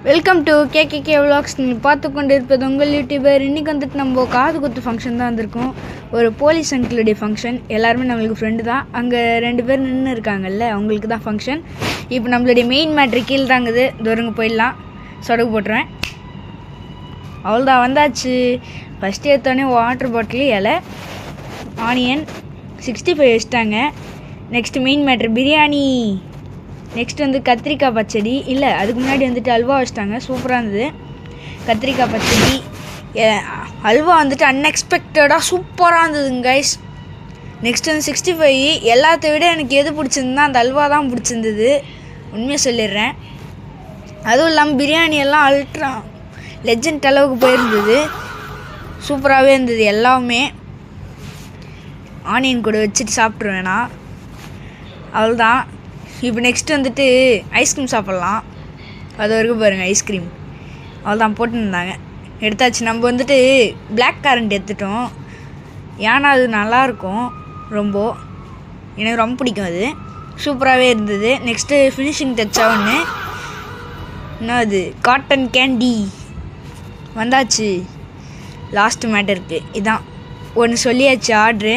Welcome to கேகேகே vlogs. நீங்கள் பார்த்து கொண்டு இருப்பது உங்கள் யூடியூபர். இன்றைக்கி வந்துட்டு நம்ம காது குத்து ஃபங்க்ஷன் தான் வந்திருக்கோம். ஒரு போலீஸ் அங்கிளுடைய ஃபங்க்ஷன். எல்லாருமே நம்மளுக்கு ஃப்ரெண்டு தான். அங்கே 2 பேர் நின்று இருக்காங்கல்ல, அவங்களுக்கு தான் ஃபங்க்ஷன். இப்போ நம்மளுடைய மெயின் மேட்ரு கீழே தாங்குது. தூரங்க போயிடலாம். சொடகு போட்டுருவேன். அவ்வளோதான், வந்தாச்சு. ஃபஸ்ட்டு எடுத்தோடனே வாட்டர் பாட்டில், இலை, ஆனியன், 65 வச்சுட்டாங்க. Next main matter biryani. Next வந்து கத்திரிக்காய் பச்சடி. இல்லை, அதுக்கு முன்னாடி வந்துட்டு அல்வா வச்சிட்டாங்க. சூப்பராக இருந்தது. கத்திரிக்காய் பச்சடி, அல்வா வந்துட்டு அன்எக்ஸ்பெக்டடாக சூப்பராக இருந்ததுங்க கைஸ். நெக்ஸ்ட் வந்து 65. எல்லாத்த விட எனக்கு எது பிடிச்சிருந்தா அந்த அல்வா தான் பிடிச்சிருந்தது, உண்மையாக சொல்லிடுறேன். அதுவும் இல்லாமல் பிரியாணி எல்லாம் அல்ட்ரா லெஜண்ட் அளவுக்கு போயிருந்தது. சூப்பராகவே இருந்தது எல்லாமே. ஆனியன் கூட வச்சுட்டு சாப்பிட்ருவேண்ணா. அவ்வளோதான். இப்போ நெக்ஸ்ட்டு வந்துட்டு ஐஸ்கிரீம் சாப்பிட்லாம். அது வரைக்கும் பாருங்கள், ஐஸ்கிரீம் அவ்வளோதான் போட்டுருந்தாங்க. எடுத்தாச்சு. நம்ம வந்துட்டு பிளாக் கரண்ட் எடுத்துட்டோம். ஏன்னா அது நல்லாயிருக்கும், எனக்கு ரொம்ப பிடிக்கும். அது சூப்பராகவே இருந்தது. நெக்ஸ்ட்டு ஃபினிஷிங் டச்சா ஒன்று, இன்னும் அது காட்டன் கேண்டி வந்தாச்சு. லாஸ்ட் மேட்டருக்கு இதான் ஒன்று சொல்லியாச்சு ஆர்ட்ரு.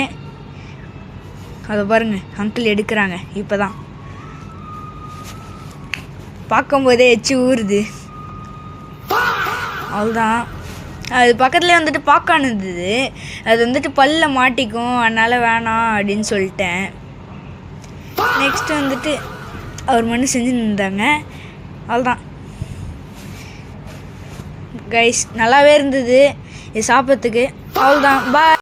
அதை பாருங்கள், அங்கிள் எடுக்கிறாங்க. இப்போ தான் பார்க்கும்போதே எச்சு ஊறுது. அவ்வளோதான். அது பக்கத்துலேயே வந்துட்டு பாப்கார்ன் இருந்தது. அது வந்துட்டு பல்ல மாட்டிக்கும், அதனால் வேணாம் அப்படின்னு சொல்லிட்டேன். நெக்ஸ்ட்டு வந்துட்டு அவர் மண்ணு செஞ்சு நின்றாங்க. அவ்வளோதான் கைஸ், நல்லாவே இருந்தது இது சாப்பிட்றதுக்கு. அவ்வளோதான், பாய்.